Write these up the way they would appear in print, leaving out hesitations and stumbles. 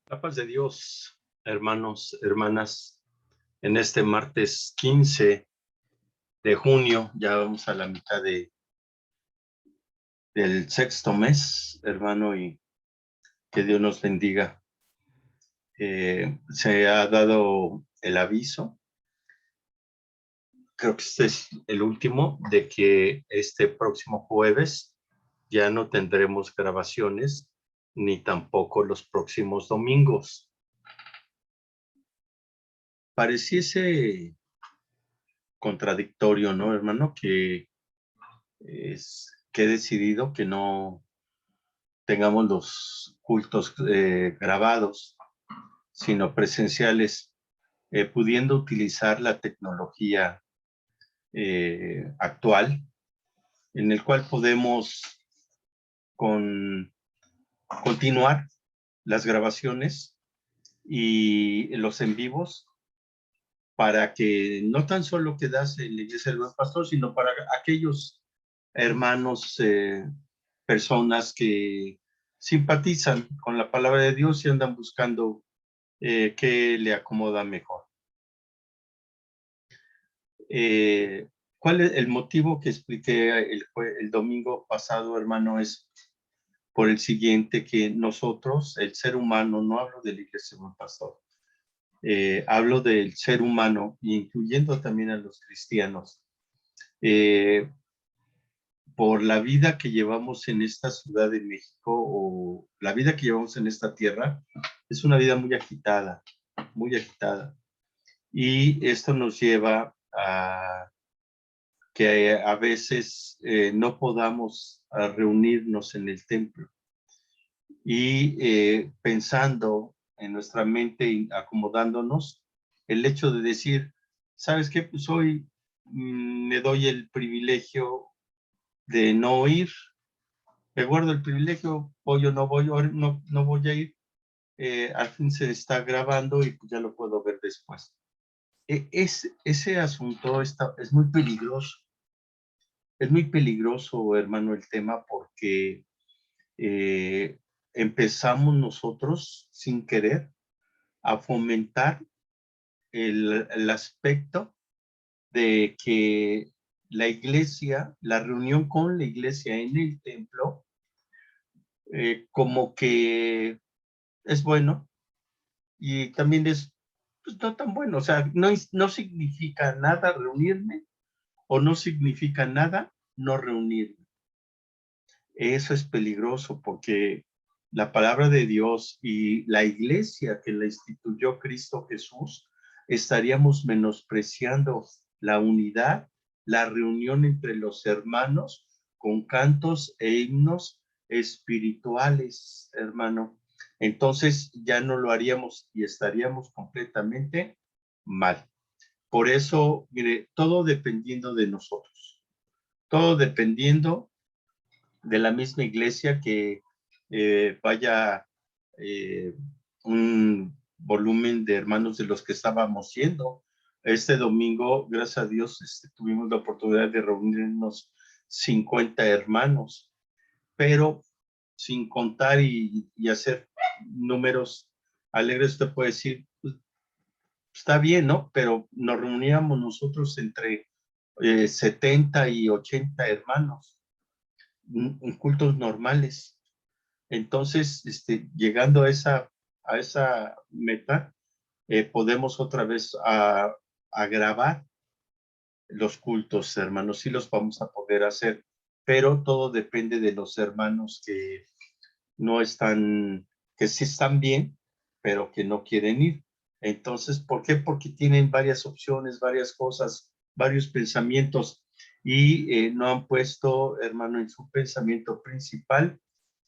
La paz de Dios, hermanos, hermanas, en este martes 15 de junio, ya vamos a la mitad del sexto mes, hermano, y que Dios nos bendiga. Se ha dado el aviso, creo que este es el último, de que este próximo jueves ya no tendremos grabaciones, ni tampoco los próximos domingos. Pareciese contradictorio, ¿no, hermano? Que he decidido que no tengamos los cultos grabados, sino presenciales, pudiendo utilizar la tecnología actual, en el cual podemos con, continuar las grabaciones y los en vivos para que no tan solo quedase en la iglesia del buen pastor, sino para aquellos hermanos, personas que simpatizan con la palabra de Dios y andan buscando qué le acomoda mejor. ¿Cuál es el motivo que expliqué el domingo pasado, hermano? Es por el siguiente, que nosotros, el ser humano, no hablo de la iglesia del pastor, hablo del ser humano, incluyendo también a los cristianos, eh, por la vida que llevamos en esta Ciudad de México, o la vida que llevamos en esta tierra, es una vida muy agitada, muy agitada. Y esto nos lleva a que a veces no podamos reunirnos en el templo. Y pensando en nuestra mente y acomodándonos, el hecho de decir, ¿sabes qué? Pues hoy me doy el privilegio de no ir, me guardo el privilegio, voy o no voy, no voy a ir, al fin se está grabando y pues ya lo puedo ver después. Ese asunto es muy peligroso, hermano, el tema, porque eh, empezamos nosotros sin querer a fomentar el aspecto de que la iglesia, la reunión con la iglesia en el templo, como que es bueno y también es pues, no tan bueno. O sea, no significa nada reunirme o no significa nada no reunirme. Eso es peligroso porque la palabra de Dios y la iglesia que la instituyó Cristo Jesús, estaríamos menospreciando la unidad, la reunión entre los hermanos con cantos e himnos espirituales, hermano. Entonces ya no lo haríamos y estaríamos completamente mal. Por eso, mire, todo dependiendo de nosotros, todo dependiendo de la misma iglesia, que vaya eh, un volumen de hermanos de los que estábamos siendo. Este domingo, gracias a Dios, tuvimos la oportunidad de reunirnos 50 hermanos, pero sin contar y hacer números alegres, usted puede decir, pues, está bien, ¿no? Pero nos reuníamos nosotros entre 70 y 80 hermanos en cultos normales. Entonces, llegando a esa meta, podemos otra vez a grabar los cultos, hermanos, sí los vamos a poder hacer, pero todo depende de los hermanos que no están, que sí están bien, pero que no quieren ir. Entonces, ¿por qué? Porque tienen varias opciones, varias cosas, varios pensamientos, y no han puesto, hermano, en su pensamiento principal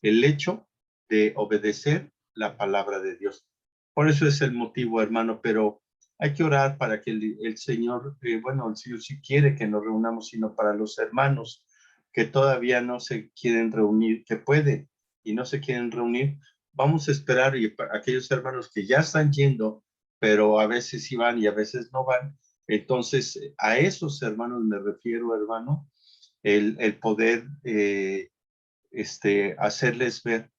el hecho de obedecer la palabra de Dios. Por eso es el motivo, hermano, pero hay que orar para que el Señor, bueno, el Señor sí quiere que nos reunamos, sino para los hermanos que todavía no se quieren reunir, que pueden y no se quieren reunir, vamos a esperar, y para aquellos hermanos que ya están yendo, pero a veces sí van y a veces no van, entonces a esos hermanos me refiero, hermano, el poder hacerles ver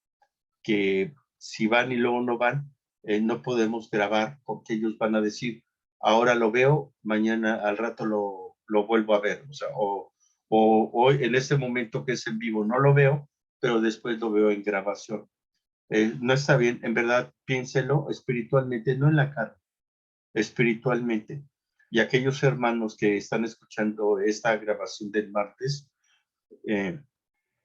que si van y luego no van, no podemos grabar porque ellos van a decir, ahora lo veo, mañana al rato lo vuelvo a ver, o sea, o hoy en este momento que es en vivo no lo veo, pero después lo veo en grabación. No está bien, en verdad, piénselo espiritualmente, no en la carne, espiritualmente. Y aquellos hermanos que están escuchando esta grabación del martes, eh,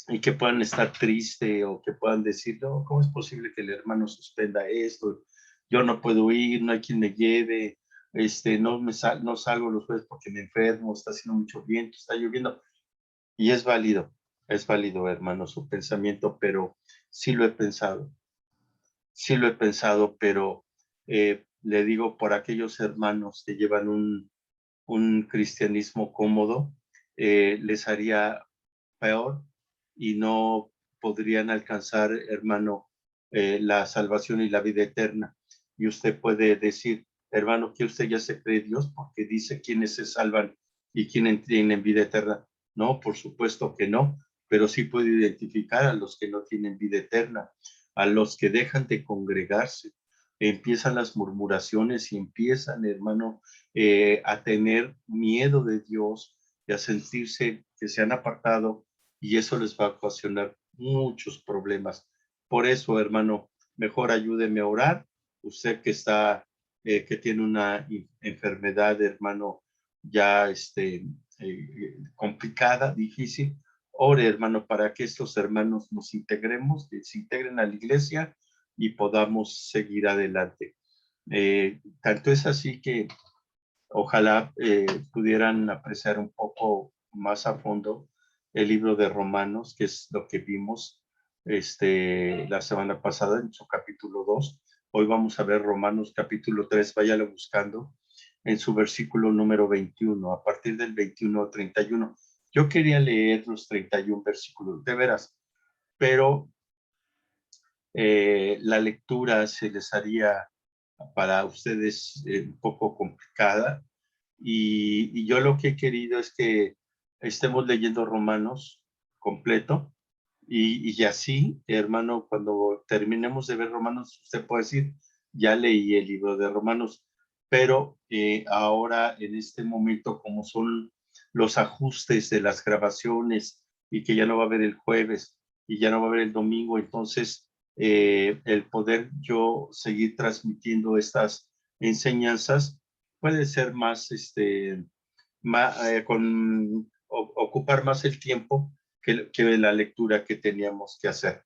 y que puedan estar tristes o que puedan decir, no, ¿cómo es posible que el hermano suspenda esto? Yo no puedo ir, no hay quien me lleve, no salgo los jueves porque me enfermo, está haciendo mucho viento, está lloviendo. Y es válido, hermano, su pensamiento, pero sí lo he pensado, sí lo he pensado, pero le digo por aquellos hermanos que llevan un cristianismo cómodo, les haría peor y no podrían alcanzar, hermano, la salvación y la vida eterna. Y usted puede decir, hermano, que usted ya se cree Dios porque dice quiénes se salvan y quiénes tienen vida eterna. No, por supuesto que no, pero sí puede identificar a los que no tienen vida eterna, a los que dejan de congregarse. Empiezan las murmuraciones y empiezan, hermano, a tener miedo de Dios y a sentirse que se han apartado, y eso les va a ocasionar muchos problemas. Por eso, hermano, mejor ayúdeme a orar. Usted que tiene una enfermedad, hermano, ya complicada, difícil, ore, hermano, para que estos hermanos nos integremos, se integren a la iglesia y podamos seguir adelante. Tanto es así que ojalá pudieran apreciar un poco más a fondo el libro de Romanos, que es lo que vimos la semana pasada en su capítulo 2. Hoy vamos a ver Romanos capítulo 3, váyalo buscando en su versículo número 21, a partir del 21 al 31. Yo quería leer los 31 versículos, de veras, pero la lectura se les haría para ustedes un poco complicada, y yo lo que he querido es que estemos leyendo Romanos completo, y así, hermano, cuando terminemos de ver Romanos, usted puede decir, ya leí el libro de Romanos, pero ahora en este momento, como son los ajustes de las grabaciones y que ya no va a haber el jueves y ya no va a haber el domingo, entonces el poder yo seguir transmitiendo estas enseñanzas puede ser más, ocupar más el tiempo que la lectura que teníamos que hacer,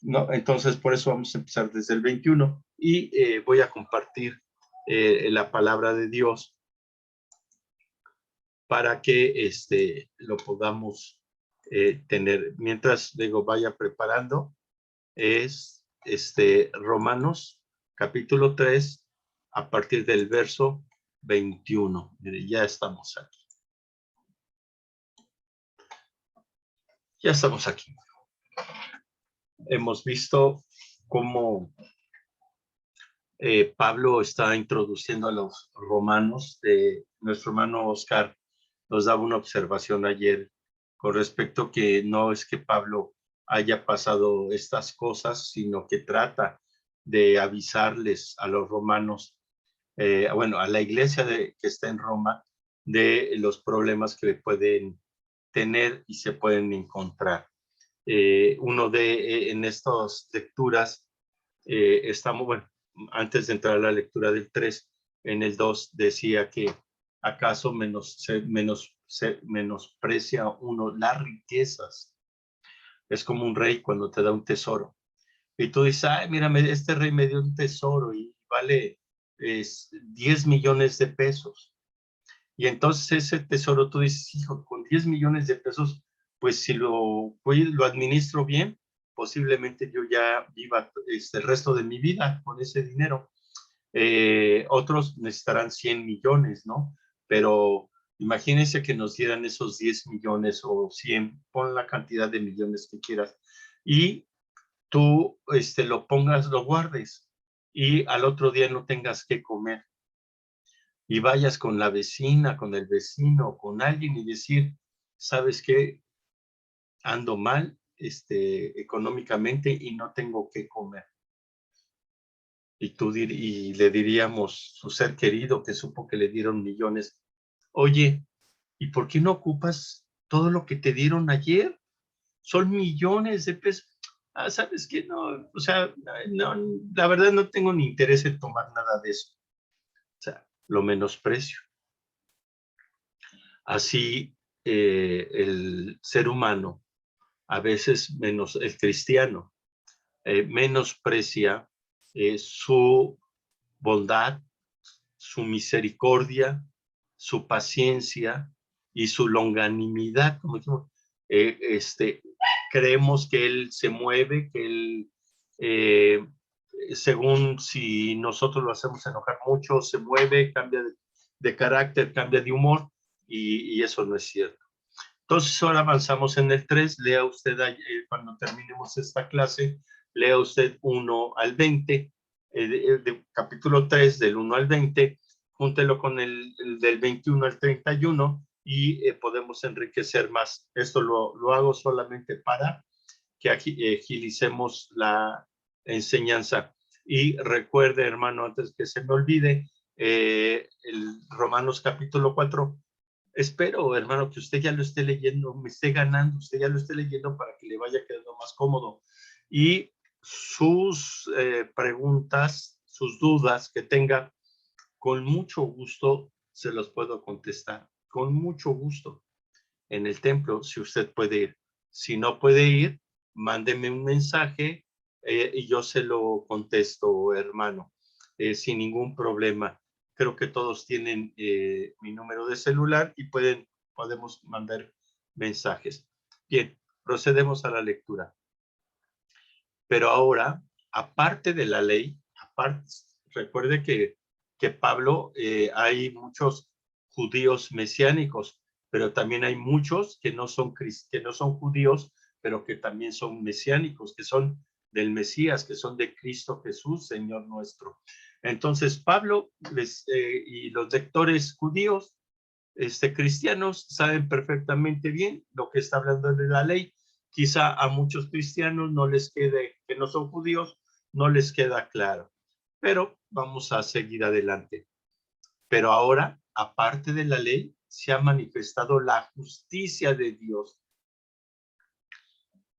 ¿no? Entonces, por eso vamos a empezar desde el 21 y voy a compartir la palabra de Dios para que lo podamos tener. Mientras digo, vaya preparando, es Romanos capítulo 3 a partir del verso 21. Mire, ya estamos aquí. Ya estamos aquí. Hemos visto cómo Pablo está introduciendo a los romanos. Nuestro hermano Oscar nos daba una observación ayer con respecto que no es que Pablo haya pasado estas cosas, sino que trata de avisarles a los romanos, bueno, a la iglesia que está en Roma, de los problemas que pueden tener y se pueden encontrar. En estas lecturas, estamos, bueno, antes de entrar a la lectura del 3, en el 2 decía que acaso menosprecia uno las riquezas. Es como un rey cuando te da un tesoro. Y tú dices, ay, mira, este rey me dio un tesoro y vale 10 millones de pesos. Y entonces ese tesoro tú dices, hijo, con 10 millones de pesos, pues si lo administro bien, posiblemente yo ya viva el resto de mi vida con ese dinero. Otros necesitarán 100 millones, ¿no? Pero imagínense que nos dieran esos 10 millones o 100, pon la cantidad de millones que quieras, y tú lo pongas, lo guardes, y al otro día no tengas que comer y vayas con la vecina, con el vecino, con alguien y decir, ¿sabes qué? Ando mal económicamente y no tengo que comer. y le diríamos, su ser querido que supo que le dieron millones, oye, ¿y por qué no ocupas todo lo que te dieron ayer? Son millones de pesos. Ah, ¿sabes qué? No, o sea, no, la verdad no tengo ni interés en tomar nada de eso. O sea, lo menosprecio. Así, el ser humano, a veces menos el cristiano, menosprecia su bondad, su misericordia, su paciencia y su longanimidad, como dijimos. Creemos que Él se mueve, que Él, eh, según si nosotros lo hacemos enojar mucho, se mueve, cambia de carácter, cambia de humor, y eso no es cierto. Entonces, ahora avanzamos en el 3. Lea usted, cuando terminemos esta clase, lea usted 1 al 20, capítulo 3, del 1 al 20, júntelo con el del 21 al 31 y podemos enriquecer más. Esto lo hago solamente para que agilicemos la enseñanza. Y recuerde, hermano, antes que se me olvide, el Romanos capítulo 4. Espero, hermano, que usted ya lo esté leyendo, me esté ganando, usted ya lo esté leyendo para que le vaya quedando más cómodo. Y sus preguntas, sus dudas que tenga, con mucho gusto se los puedo contestar, con mucho gusto. En el templo, si usted puede ir. Si no puede ir, mándeme un mensaje y yo se lo contesto, hermano, sin ningún problema. Creo que todos tienen mi número de celular y podemos mandar mensajes. Bien, procedemos a la lectura. Pero ahora, aparte de la ley, recuerde que Pablo, hay muchos judíos mesiánicos, pero también hay muchos que no son judíos, pero que también son mesiánicos, que son del Mesías, que son de Cristo Jesús, Señor nuestro. Entonces, Pablo y los lectores judíos, cristianos, saben perfectamente bien lo que está hablando de la ley. Quizá a muchos cristianos no les quede, que no son judíos, no les queda claro. Pero vamos a seguir adelante. Pero ahora, aparte de la ley, se ha manifestado la justicia de Dios,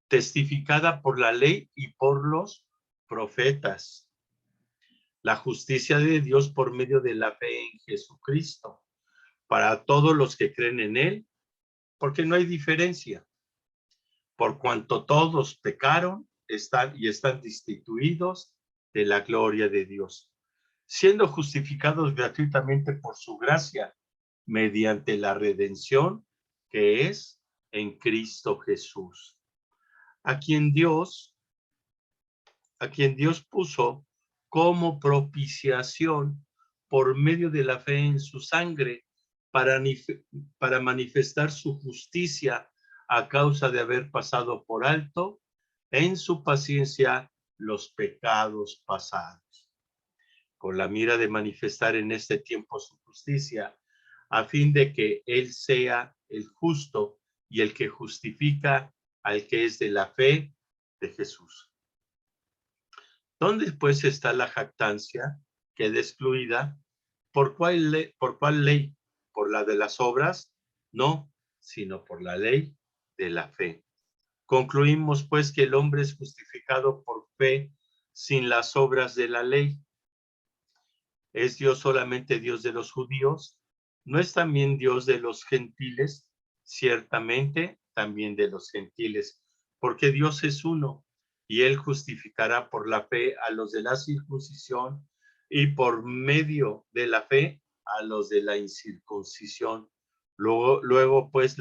testificada por la ley y por los profetas. La justicia de Dios por medio de la fe en Jesucristo, para todos los que creen en Él, porque no hay diferencia. Por cuanto todos pecaron, están destituidos de la gloria de Dios, siendo justificados gratuitamente por su gracia, mediante la redención que es en Cristo Jesús, a quien Dios puso como propiciación por medio de la fe en su sangre, para manifestar su justicia a causa de haber pasado por alto en su paciencia los pecados pasados, con la mira de manifestar en este tiempo su justicia, a fin de que Él sea el justo y el que justifica al que es de la fe de Jesús. ¿Dónde pues está la jactancia? Queda excluida. ¿Por cuál ley? ¿Por la de las obras? No, sino por la ley de la fe. Concluimos pues que el hombre es justificado por fe sin las obras de la ley. ¿Es Dios solamente Dios de los judíos? ¿No es también Dios de los gentiles? Ciertamente también de los gentiles, porque Dios es uno, y Él justificará por la fe a los de la circuncisión y por medio de la fe a los de la incircuncisión. Luego pues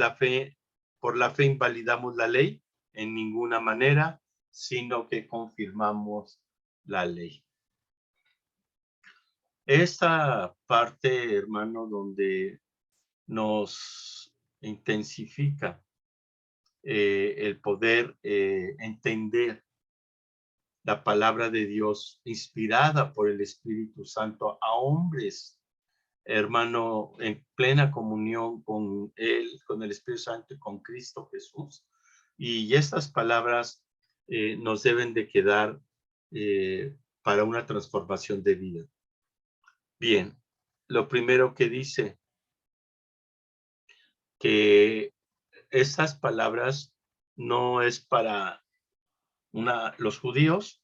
por la fe invalidamos la ley en ninguna manera, sino que confirmamos la ley. Esta parte, hermano, donde nos intensifica el poder entender la palabra de Dios inspirada por el Espíritu Santo a hombres, hermano, en plena comunión con Él, con el Espíritu Santo y con Cristo Jesús. Y estas palabras nos deben de quedar para una transformación de vida. Bien, lo primero que dice, que estas palabras no es para los judíos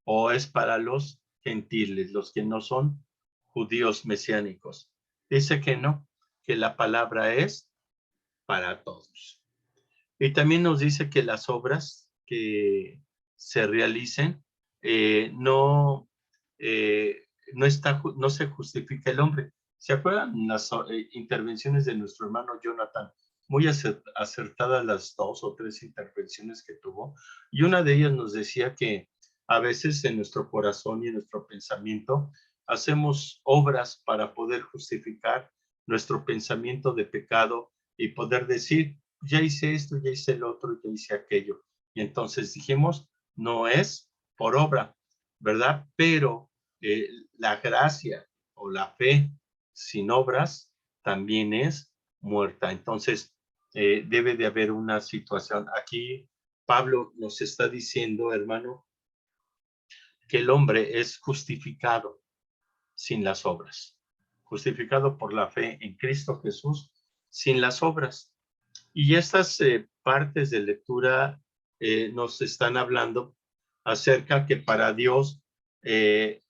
o es para los gentiles, los que no son judíos mesiánicos. Dice que no, que la palabra es para todos. Y también nos dice que las obras que se realicen no, no se justifica el hombre. ¿Se acuerdan las intervenciones de nuestro hermano Jonathan? Muy acertadas las 2 o 3 intervenciones que tuvo. Y una de ellas nos decía que a veces en nuestro corazón y en nuestro pensamiento hacemos obras para poder justificar nuestro pensamiento de pecado y poder decir, ya hice esto, ya hice el otro, ya hice aquello. Y entonces dijimos, no es por obra, ¿verdad? Pero la gracia o la fe sin obras también es muerta. Entonces, debe de haber una situación. Aquí Pablo nos está diciendo, hermano, que el hombre es justificado sin las obras, justificado por la fe en Cristo Jesús sin las obras. Y estas partes de lectura nos están hablando acerca que para Dios eh,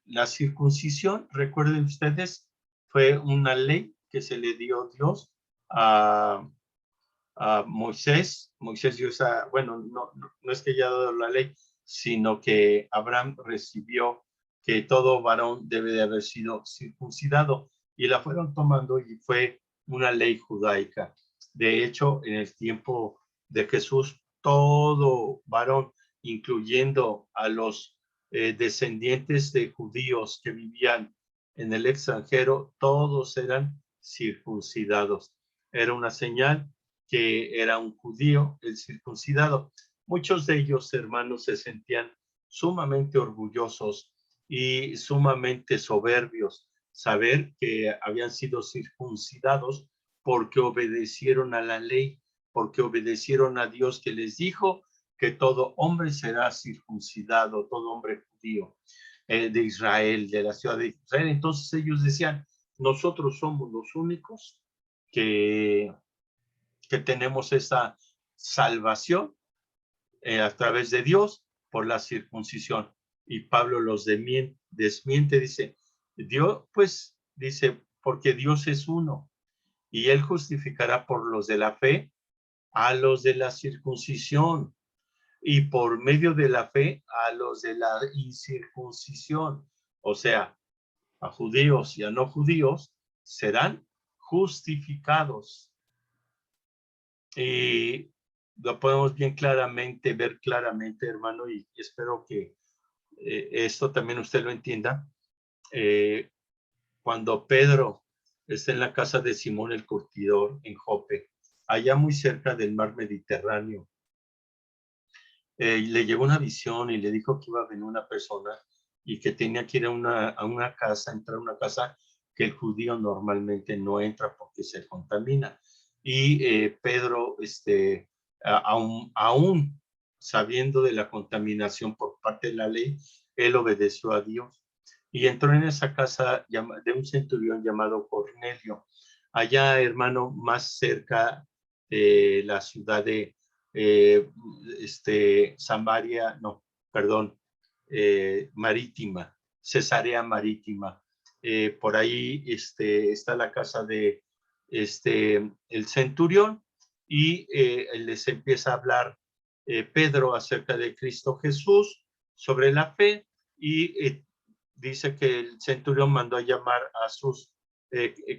la circuncisión, recuerden ustedes, fue una ley que se le dio Dios a, a Moisés. Moisés dio esa, bueno, no es que haya dado la ley, sino que Abraham recibió que todo varón debe de haber sido circuncidado y la fueron tomando y fue una ley judaica. De hecho, en el tiempo de Jesús, todo varón, incluyendo a los descendientes de judíos que vivían en el extranjero, todos eran circuncidados. Era una señal que era un judío, el circuncidado. Muchos de ellos, hermanos, se sentían sumamente orgullosos y sumamente soberbios, saber que habían sido circuncidados porque obedecieron a la ley, porque obedecieron a Dios que les dijo que todo hombre será circuncidado, todo hombre judío de Israel, de la ciudad de Israel. Entonces ellos decían, nosotros somos los únicos que tenemos esa salvación a través de Dios por la circuncisión. Y Pablo los desmiente, dice, Dios, pues, dice, porque Dios es uno y él justificará por los de la fe a los de la circuncisión y por medio de la fe a los de la incircuncisión. O sea, a judíos y a no judíos serán justificados. Y lo podemos bien claramente, ver claramente, hermano, y espero que esto también usted lo entienda. Cuando Pedro está en la casa de Simón el Curtidor en Jope, allá muy cerca del mar Mediterráneo, le llegó una visión y le dijo que iba a venir una persona y que tenía que ir a una casa, entrar a una casa que el judío normalmente no entra porque se contamina. Y Pedro, aún sabiendo de la contaminación por parte de la ley, él obedeció a Dios y entró en esa casa de un centurión llamado Cornelio, allá, hermano, más cerca de la ciudad de eh, Samaria, no, perdón, Marítima, Cesarea Marítima. Por ahí está la casa de el centurión y les empieza a hablar Pedro acerca de Cristo Jesús, sobre la fe y dice que el centurión mandó a llamar a sus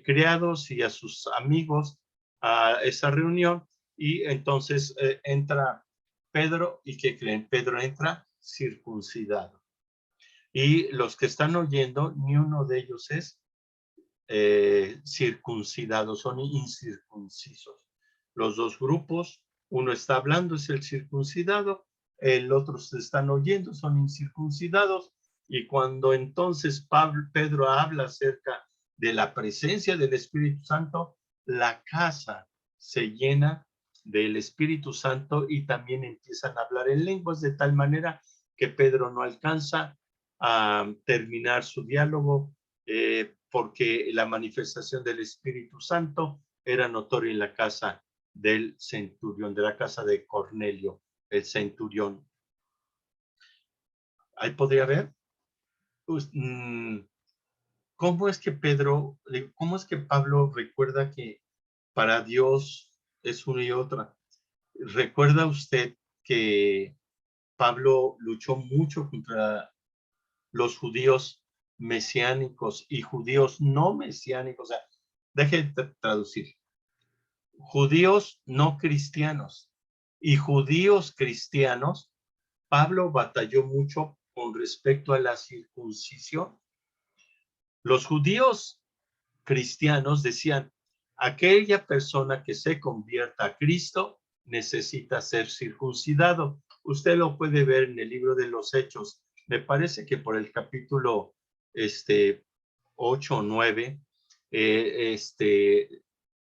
criados y a sus amigos a esa reunión y entonces entra Pedro y ¿qué creen? Pedro entra circuncidado. Y los que están oyendo, ni uno de ellos es circuncidados, son incircuncisos. Los dos grupos, uno está hablando, es el circuncidado, el otro se están oyendo, son incircuncidados, y cuando entonces Pedro habla acerca de la presencia del Espíritu Santo, la casa se llena del Espíritu Santo y también empiezan a hablar en lenguas de tal manera que Pedro no alcanza a terminar su diálogo, porque la manifestación del Espíritu Santo era notoria en la casa del centurión, de la casa de Cornelio, el centurión. Ahí podría ver, pues, ¿cómo es que cómo es que Pablo recuerda que para Dios es una y otra? ¿Recuerda usted que Pablo luchó mucho contra los judíos mesiánicos y judíos no mesiánicos? O sea, deje de traducir. Judíos no cristianos y judíos cristianos. Pablo batalló mucho con respecto a la circuncisión. Los judíos cristianos decían, aquella persona que se convierta a Cristo necesita ser circuncidado. Usted lo puede ver en el libro de los Hechos. Me parece que por el capítulo 8 o 9,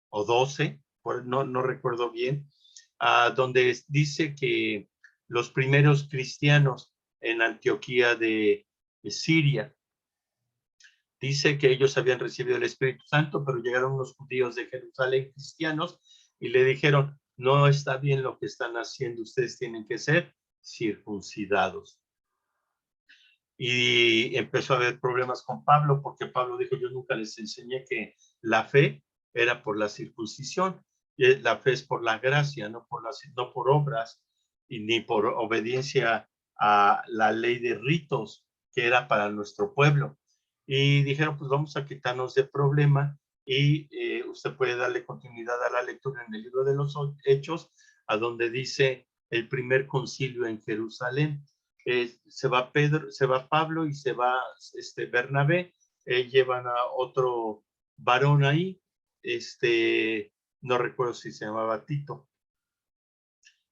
o 12, no recuerdo bien, donde dice que los primeros cristianos en Antioquía de Siria, dice que ellos habían recibido el Espíritu Santo, pero llegaron los judíos de Jerusalén cristianos y le dijeron, no está bien lo que están haciendo, ustedes tienen que ser circuncidados. Y empezó a haber problemas con Pablo, porque Pablo dijo, yo nunca les enseñé que la fe era por la circuncisión, y la fe es por la gracia, no por obras, y ni por obediencia a la ley de ritos que era para nuestro pueblo. Y dijeron, pues vamos a quitarnos de problema, y usted puede darle continuidad a la lectura en el libro de los Hechos, a donde dice el primer concilio en Jerusalén. Se va Pablo y se va Bernabé, llevan a otro varón ahí, no recuerdo si se llamaba Tito,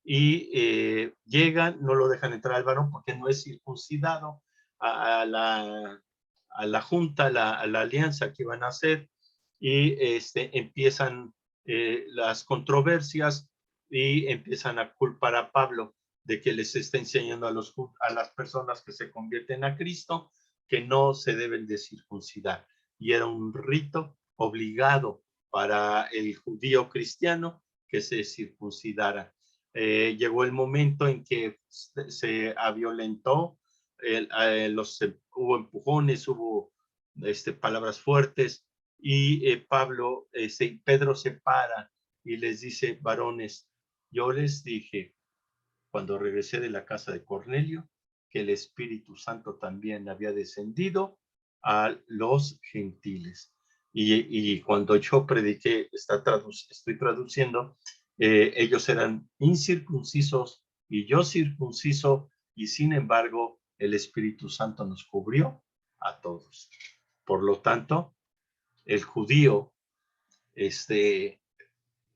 y llegan, no lo dejan entrar al varón porque no es circuncidado a la junta, a la alianza que iban a hacer, y empiezan las controversias y empiezan a culpar a Pablo de que les está enseñando a las personas que se convierten a Cristo que no se deben de circuncidar. Y era un rito obligado para el judío cristiano que se circuncidara. Llegó el momento en que se violentó, hubo empujones, hubo palabras fuertes, y Pedro se para y les dice, varones, yo les dije cuando regresé de la casa de Cornelio que el Espíritu Santo también había descendido a los gentiles. Y cuando yo prediqué, estoy traduciendo, ellos eran incircuncisos y yo circunciso, y sin embargo el Espíritu Santo nos cubrió a todos. Por lo tanto, el judío que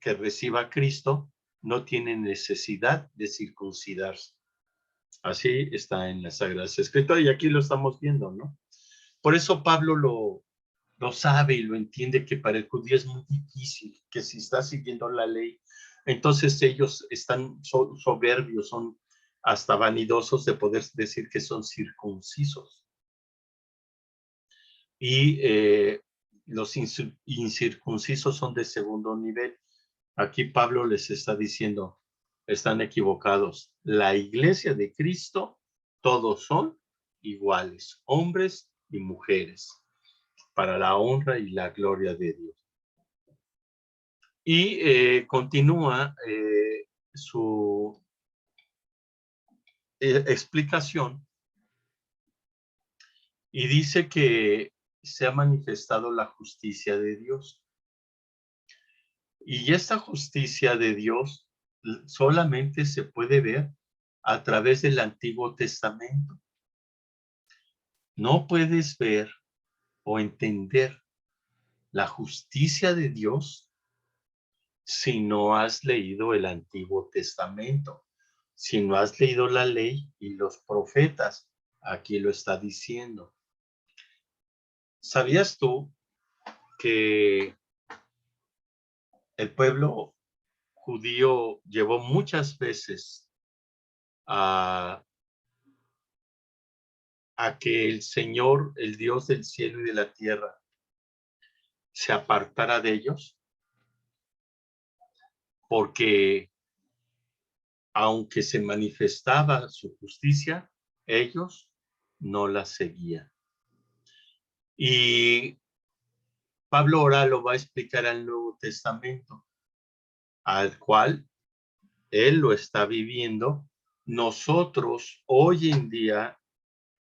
reciba a Cristo no tiene necesidad de circuncidarse. Así está en las Sagradas Escrituras y aquí lo estamos viendo, ¿no? Por eso Pablo lo sabe y lo entiende, que para el judío es muy difícil, que si está siguiendo la ley, entonces ellos están soberbios, son hasta vanidosos de poder decir que son circuncisos. Y los incircuncisos son de segundo nivel. Aquí Pablo les está diciendo, están equivocados. La iglesia de Cristo, todos son iguales, hombres y mujeres, para la honra y la gloria de Dios. Y continúa su explicación y dice que se ha manifestado la justicia de Dios. Y esta justicia de Dios solamente se puede ver a través del Antiguo Testamento. No puedes ver o entender la justicia de Dios si no has leído el Antiguo Testamento, si no has leído la ley y los profetas. Aquí lo está diciendo. ¿Sabías tú que el pueblo judío llevó muchas veces a a que el Señor, el Dios del cielo y de la tierra, se apartara de ellos, porque aunque se manifestaba su justicia, ellos no la seguían. Y Pablo ahora lo va a explicar al Nuevo Testamento, al cual él lo está viviendo. Nosotros hoy en día,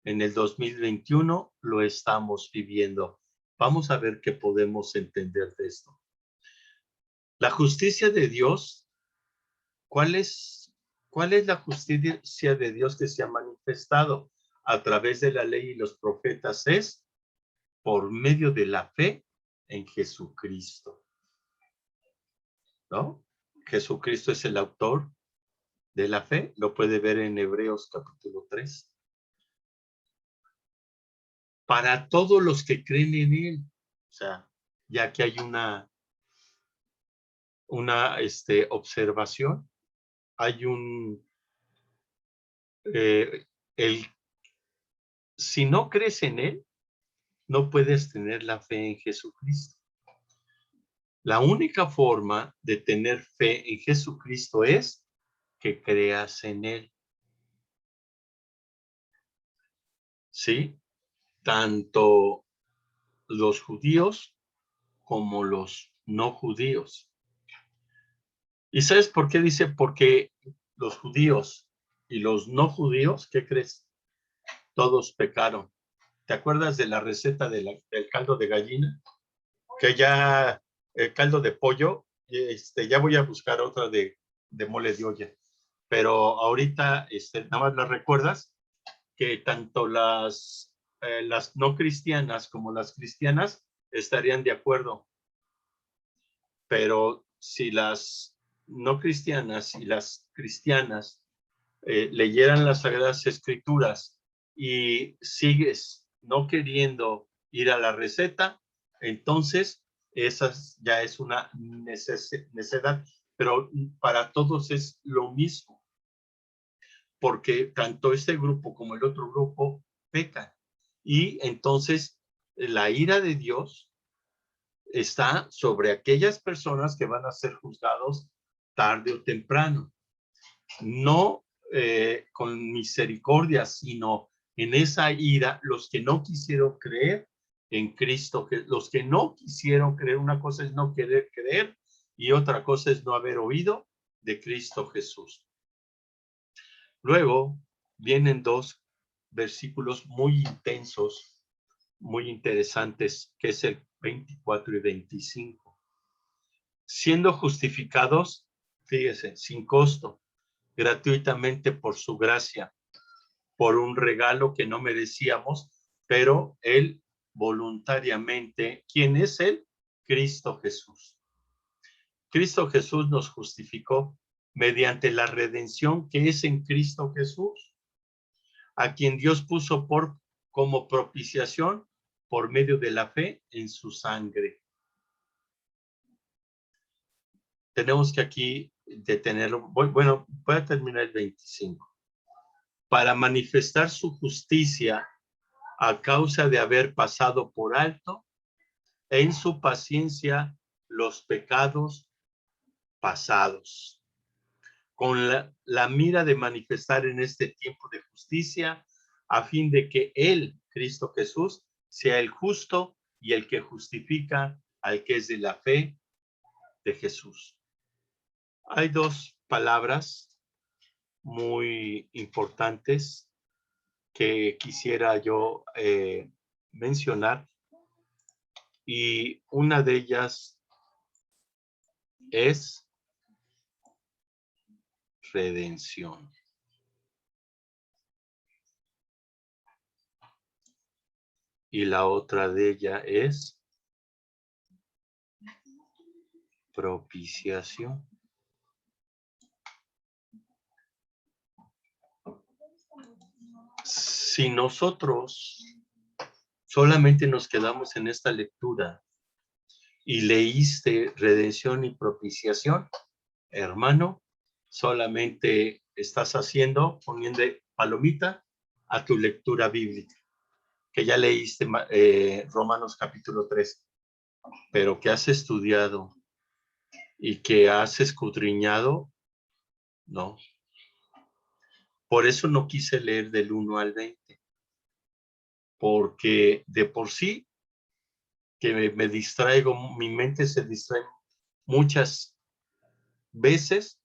en el 2021, lo estamos viviendo. Vamos a ver qué podemos entender de esto. La justicia de Dios, ¿cuál es la justicia de Dios que se ha manifestado a través de la ley y los profetas? Es por medio de la fe en Jesucristo, ¿no? Jesucristo es el autor de la fe, lo puede ver en Hebreos capítulo 3. Para todos los que creen en él, o sea, ya que hay una observación, hay si no crees en él, no puedes tener la fe en Jesucristo. La única forma de tener fe en Jesucristo es que creas en él. ¿Sí? Tanto los judíos como los no judíos. ¿Y sabes por qué dice? Porque los judíos y los no judíos, ¿qué crees? Todos pecaron. ¿Te acuerdas de la receta del caldo de gallina? Que ya el caldo de pollo, ya voy a buscar otra de mole de olla. Pero ahorita, nada más la recuerdas que tanto las no cristianas como las cristianas estarían de acuerdo. Pero si las no cristianas y las cristianas leyeran las Sagradas Escrituras y sigues no queriendo ir a la receta, entonces esa ya es una necesidad, pero para todos es lo mismo, porque tanto este grupo como el otro grupo pecan. Y entonces la ira de Dios está sobre aquellas personas que van a ser juzgados tarde o temprano. No con misericordia, sino en esa ira, los que no quisieron creer en Cristo, los que no quisieron creer, una cosa es no querer creer y otra cosa es no haber oído de Cristo Jesús. Luego vienen dos versículos muy intensos, muy interesantes, que es el 24 y 25. Siendo justificados, fíjese, sin costo, gratuitamente por su gracia, por un regalo que no merecíamos, pero Él voluntariamente, ¿quién es Él? Cristo Jesús. Cristo Jesús nos justificó mediante la redención que es en Cristo Jesús, a quien Dios puso como propiciación por medio de la fe en su sangre. Tenemos que aquí detenerlo. Bueno, voy a terminar el 25. Para manifestar su justicia a causa de haber pasado por alto en su paciencia los pecados pasados, con la mira de manifestar en este tiempo de justicia, a fin de que Él, Cristo Jesús, sea el justo y el que justifica al que es de la fe de Jesús. Hay dos palabras muy importantes que quisiera yo mencionar, y una de ellas es redención. Y la otra de ella es propiciación. Si nosotros solamente nos quedamos en esta lectura y leíste redención y propiciación, hermano, solamente estás poniendo palomita a tu lectura bíblica. que ya leíste Romanos capítulo 3, pero que has estudiado y que has escudriñado, no. Por eso no quise leer del 1 al 20, porque de por sí que me distraigo, mi mente se distrae muchas veces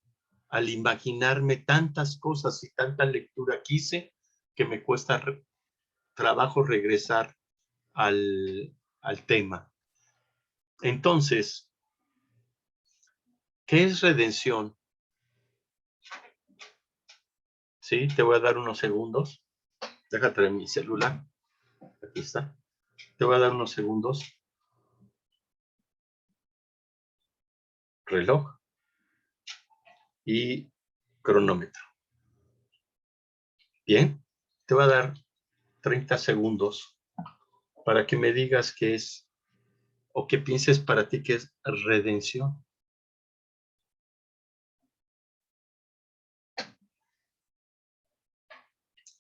al imaginarme tantas cosas y tanta lectura que hice que me cuesta trabajo regresar al tema. Entonces, ¿qué es redención? Sí, te voy a dar unos segundos. Déjate traer mi celular. Aquí está. Te voy a dar unos segundos. Reloj y cronómetro. Bien, te voy a dar 30 segundos para que me digas qué es o que pienses para ti que es redención.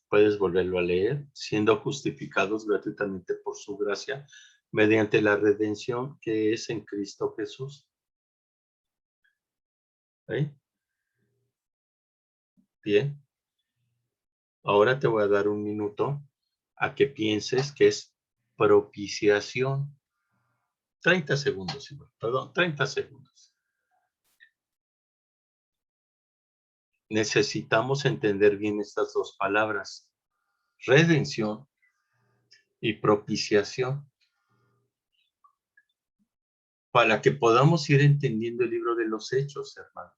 Puedes volverlo a leer, siendo justificados gratuitamente por su gracia, mediante la redención que es en Cristo Jesús. ¿Eh? Bien. Ahora te voy a dar un minuto a que pienses que es propiciación. 30 segundos, perdón, 30 segundos. Necesitamos entender bien estas dos palabras, redención y propiciación, para que podamos ir entendiendo el libro de los Hechos, hermano.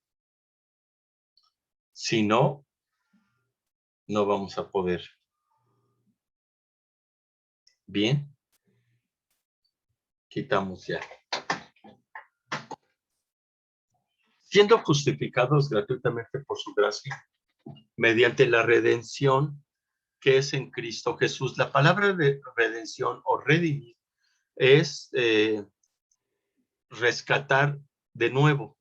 Si no, no vamos a poder. Bien, quitamos ya. Siendo justificados gratuitamente por su gracia, mediante la redención que es en Cristo Jesús. La palabra de redención o redimir es rescatar de nuevo,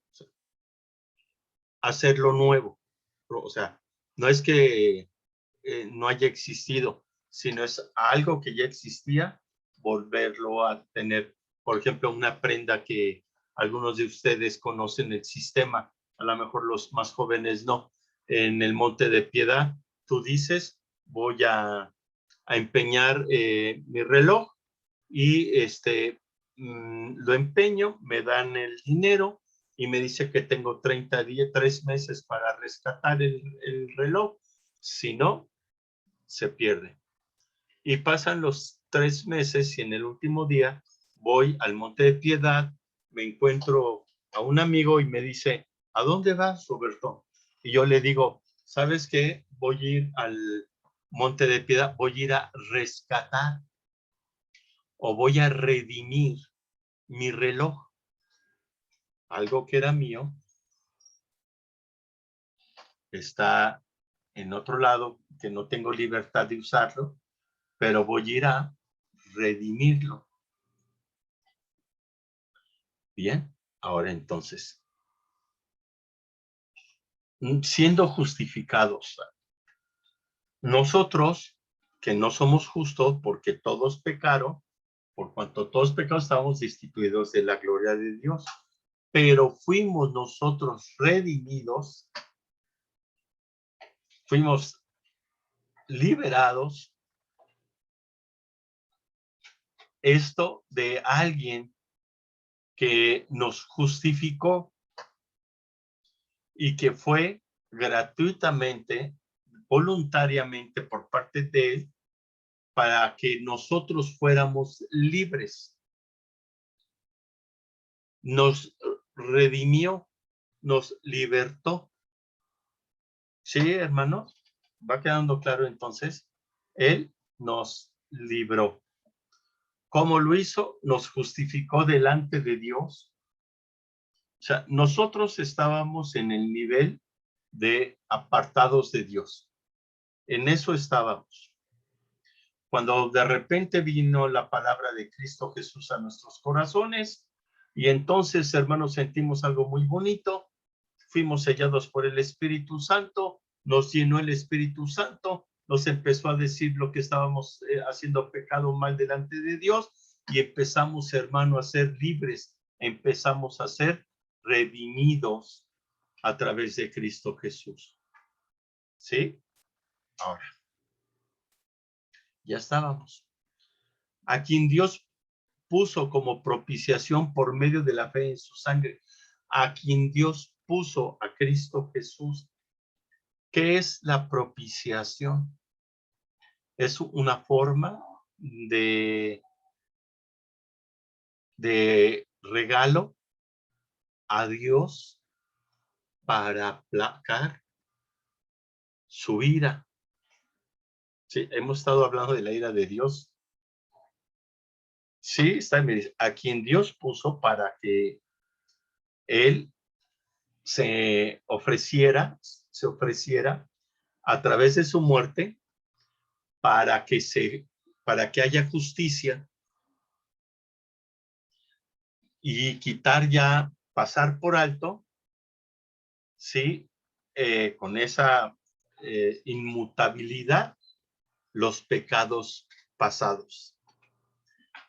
hacerlo nuevo. O sea, no es que no haya existido, sino es algo que ya existía, volverlo a tener. Por ejemplo, una prenda que algunos de ustedes conocen el sistema, a lo mejor los más jóvenes no. En el Monte de Piedad, tú dices, voy a empeñar mi reloj y lo empeño, me dan el dinero y me dice que tengo 30 días, 3 meses para rescatar el reloj. Si no, se pierde. Y pasan los 3 meses y en el último día voy al Monte de Piedad, me encuentro a un amigo y me dice, ¿a dónde vas, Roberto? Y yo le digo, ¿sabes qué? Voy a ir al Monte de Piedad, voy a ir a rescatar o voy a redimir mi reloj, algo que era mío, está en otro lado, que no tengo libertad de usarlo, pero voy a ir a redimirlo. Bien, ahora entonces, siendo justificados, nosotros que no somos justos porque todos pecaron, por cuanto todos pecados estábamos destituidos de la gloria de Dios, pero fuimos nosotros redimidos, fuimos liberados, esto de alguien que nos justificó y que fue gratuitamente, voluntariamente por parte de él, para que nosotros fuéramos libres. Nos redimió, nos libertó. ¿Sí, hermanos? ¿Va quedando claro entonces? Él nos libró. ¿Cómo lo hizo? Nos justificó delante de Dios. O sea, nosotros estábamos en el nivel de apartados de Dios. En eso estábamos. Cuando de repente vino la palabra de Cristo Jesús a nuestros corazones, y entonces, hermanos, sentimos algo muy bonito, fuimos sellados por el Espíritu Santo, nos llenó el Espíritu Santo, nos empezó a decir lo que estábamos haciendo pecado mal delante de Dios y empezamos, hermano, a ser libres, empezamos a ser redimidos a través de Cristo Jesús. ¿Sí? Ahora, ya estábamos. A quien Dios puso como propiciación por medio de la fe en su sangre, a quien Dios puso a Cristo Jesús. ¿Qué es la propiciación? Es una forma de regalo a Dios para aplacar su ira. Sí, hemos estado hablando de la ira de Dios. Sí, está bien. A quien Dios puso para que Él se ofreciera a través de su muerte para que haya justicia y quitar ya, pasar por alto, sí, con esa inmutabilidad, los pecados pasados,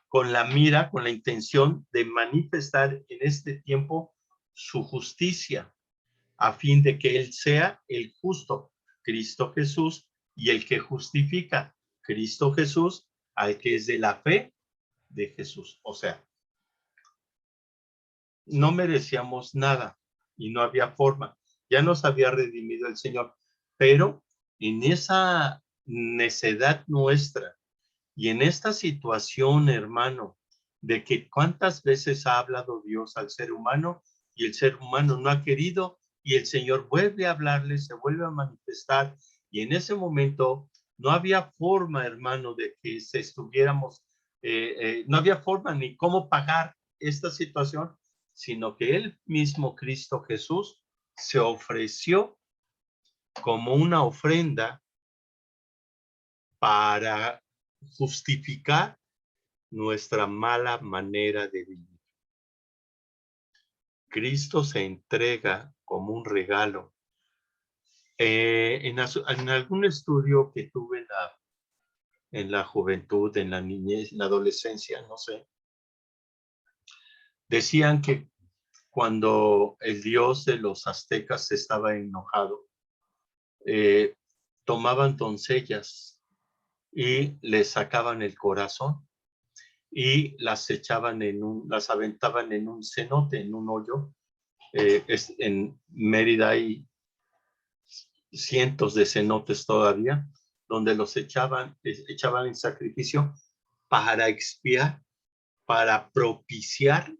con la mira, con la intención de manifestar en este tiempo su justicia, a fin de que Él sea el justo, Cristo Jesús, y el que justifica, Cristo Jesús, al que es de la fe de Jesús. O sea, no merecíamos nada y no había forma. Ya nos había redimido el Señor, pero en esa necedad nuestra y en esta situación, hermano, de que cuántas veces ha hablado Dios al ser humano y el ser humano no ha querido y el Señor vuelve a hablarle, se vuelve a manifestar y en ese momento no había forma, hermano, de que estuviéramos, no había forma ni cómo pagar esta situación, sino que él mismo, Cristo Jesús, se ofreció como una ofrenda para justificar nuestra mala manera de vivir. Cristo se entrega como un regalo. En algún estudio que tuve en la juventud, en la niñez, en la adolescencia, no sé, decían que cuando el dios de los aztecas estaba enojado, tomaban doncellas y les sacaban el corazón y las las aventaban en un cenote, en un hoyo. En Mérida hay cientos de cenotes todavía, donde los echaban en sacrificio para expiar, para propiciar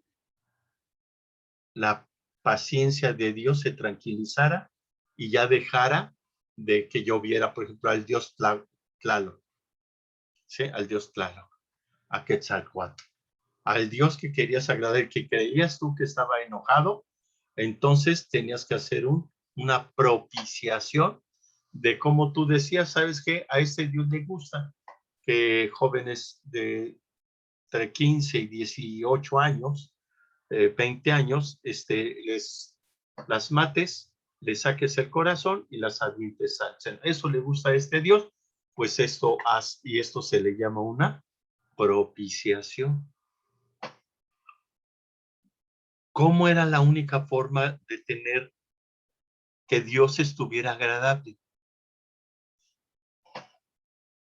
la paciencia de Dios, se tranquilizara y ya dejara de que lloviera, por ejemplo, al dios Tlaloc, ¿sí? Al dios Tlaloc, a Quetzalcóatl, al dios que querías agradar, que creías tú que estaba enojado, entonces tenías que hacer una propiciación de cómo tú decías, ¿sabes qué? A este Dios le gusta que jóvenes de entre 15 y 18 años, 20 años, las mates, le saques el corazón y las avientes. Eso le gusta a este Dios, pues esto haz, y esto se le llama una propiciación. ¿Cómo era la única forma de tener que Dios estuviera agradable?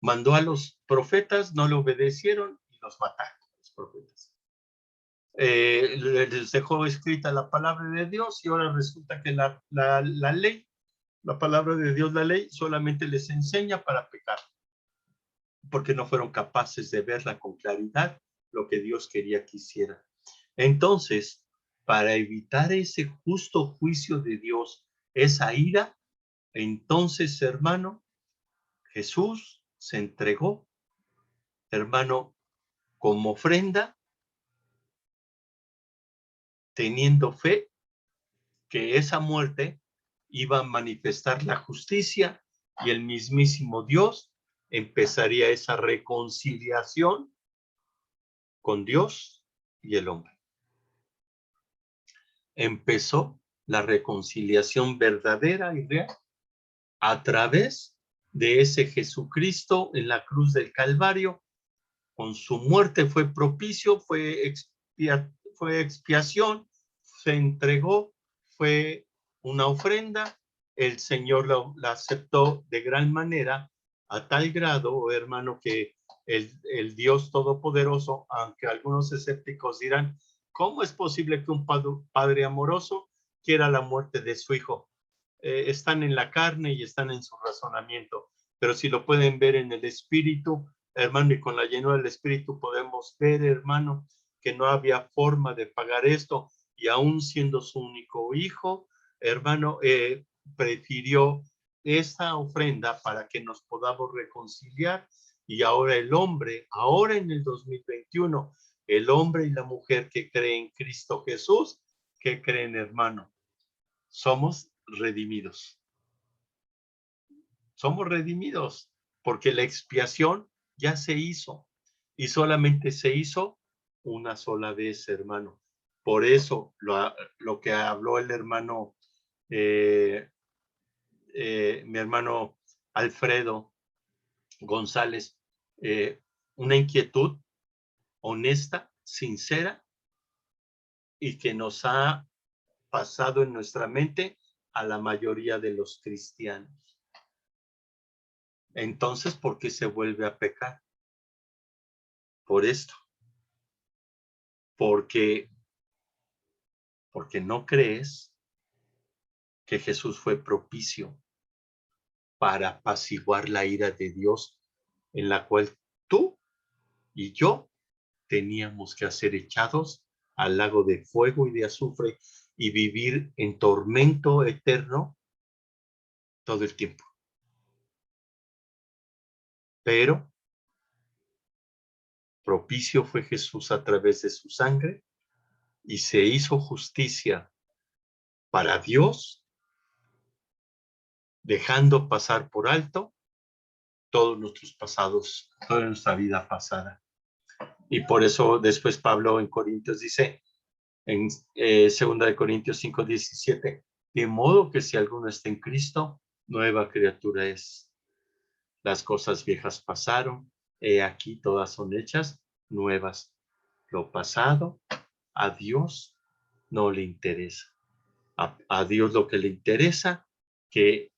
Mandó a los profetas, no le obedecieron y los mataron, los profetas. Les dejó escrita la palabra de Dios y ahora resulta que la ley, la palabra de Dios, la ley, solamente les enseña para pecar, porque no fueron capaces de verla con claridad, lo que Dios quería que hiciera. Entonces, para evitar ese justo juicio de Dios, esa ira, entonces, hermano, Jesús se entregó, hermano, como ofrenda, teniendo fe que esa muerte iba a manifestar la justicia y el mismísimo Dios empezaría esa reconciliación con Dios y el hombre. Empezó la reconciliación verdadera y real a través de ese Jesucristo en la cruz del Calvario. Con su muerte fue propicio, fue expiación, se entregó, fue una ofrenda. El Señor la aceptó de gran manera, a tal grado, oh hermano, que el Dios Todopoderoso, aunque algunos escépticos dirán, ¿cómo es posible que un padre amoroso quiera la muerte de su hijo? Están en la carne y están en su razonamiento, pero si lo pueden ver en el espíritu, hermano, y con la llenura del espíritu podemos ver, hermano, que no había forma de pagar esto, y aún siendo su único hijo, hermano, prefirió esta ofrenda para que nos podamos reconciliar. Y ahora el hombre, ahora en el 2021, el hombre y la mujer que creen en Cristo Jesús, que creen, hermano, somos redimidos. Somos redimidos porque la expiación ya se hizo y solamente se hizo una sola vez, hermano. Por eso lo que habló el hermano, mi hermano Alfredo González, una inquietud honesta, sincera y que nos ha pasado en nuestra mente a la mayoría de los cristianos. Entonces, ¿por qué se vuelve a pecar? Por esto. Porque no crees que Jesús fue propicio para apaciguar la ira de Dios, en la cual tú y yo teníamos que ser echados al lago de fuego y de azufre y vivir en tormento eterno todo el tiempo. Pero propicio fue Jesús a través de su sangre y se hizo justicia para Dios, dejando pasar por alto todos nuestros pasados, toda nuestra vida pasada. Y por eso después Pablo en Corintios dice, en 2 de Corintios 5:17, de modo que si alguno está en Cristo, nueva criatura es. Las cosas viejas pasaron, he aquí todas son hechas nuevas. Lo pasado a Dios no le interesa. A Dios lo que le interesa, que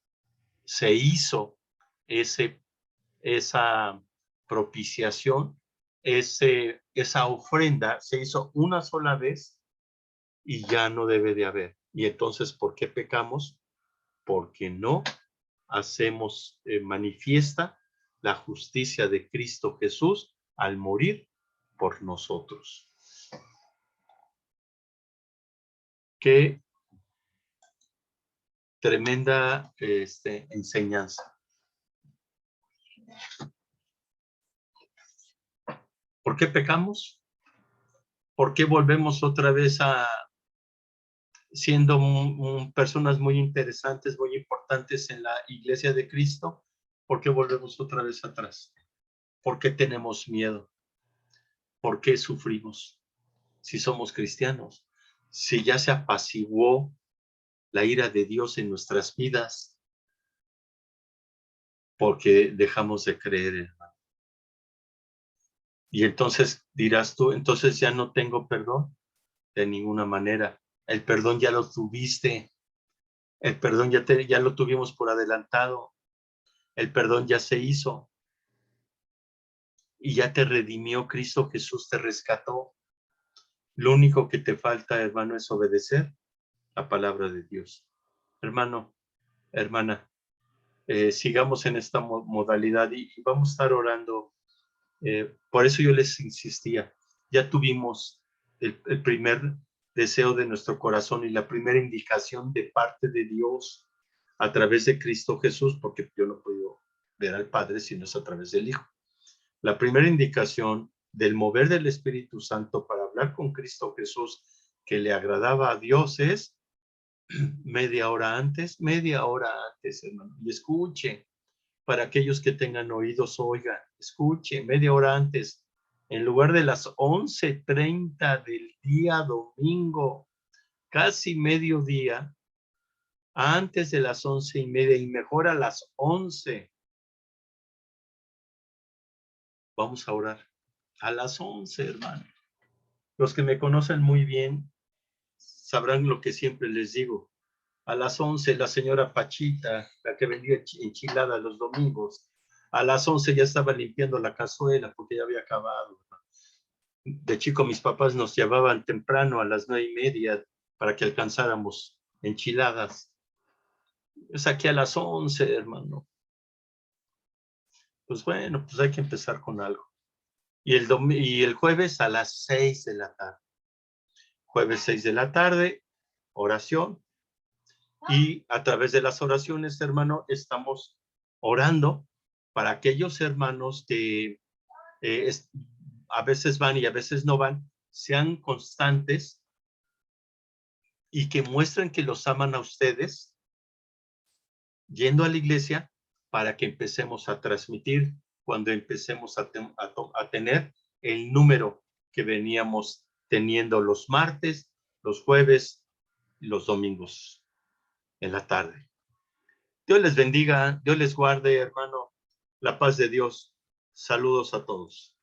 se hizo esa propiciación, esa ofrenda, se hizo una sola vez y ya no debe de haber. Y entonces, ¿por qué pecamos? Porque no hacemos manifiesta la justicia de Cristo Jesús al morir por nosotros. Qué tremenda enseñanza. ¿Por qué pecamos? ¿Por qué volvemos otra vez a siendo personas muy interesantes, muy importantes en la iglesia de Cristo? ¿Por qué volvemos otra vez atrás? ¿Por qué tenemos miedo? ¿Por qué sufrimos? Si somos cristianos, si ya se apaciguó la ira de Dios en nuestras vidas, porque dejamos de creer, hermano. Y entonces dirás tú, entonces ya no tengo perdón. De ninguna manera. El perdón ya lo tuviste. El perdón ya lo tuvimos por adelantado. El perdón ya se hizo. Y ya te redimió Cristo Jesús, te rescató. Lo único que te falta, hermano, es obedecer la palabra de Dios. Hermano, hermana, sigamos en esta modalidad y vamos a estar orando. Por eso yo les insistía, ya tuvimos el primer deseo de nuestro corazón y la primera indicación de parte de Dios a través de Cristo Jesús, porque yo no puedo ver al Padre si no es a través del Hijo. La primera indicación del mover del Espíritu Santo para hablar con Cristo Jesús que le agradaba a Dios es media hora antes, hermano, y escuche, para aquellos que tengan oídos, oigan, escuche, media hora antes, en lugar de las 11:30 del día domingo, casi mediodía, antes de las 11:30 y mejor a las 11, vamos a orar. A las 11, hermano. Los que me conocen muy bien sabrán lo que siempre les digo. A las 11, la señora Pachita, la que vendía enchiladas los domingos, a las 11 ya estaba limpiando la cazuela porque ya había acabado. De chico mis papás nos llevaban temprano a las 9:30 para que alcanzáramos enchiladas. Es aquí a las 11, hermano. Pues bueno, pues hay que empezar con algo. Y el jueves a las 6 de la tarde. Jueves 6 de la tarde, oración. Y a través de las oraciones, hermano, estamos orando para aquellos hermanos que a veces van y a veces no van, sean constantes y que muestren que los aman a ustedes yendo a la iglesia para que empecemos a transmitir cuando empecemos a tener el número que veníamos teniendo los martes, los jueves y los domingos en la tarde. Dios les bendiga, Dios les guarde, hermano. La paz de Dios. Saludos a todos.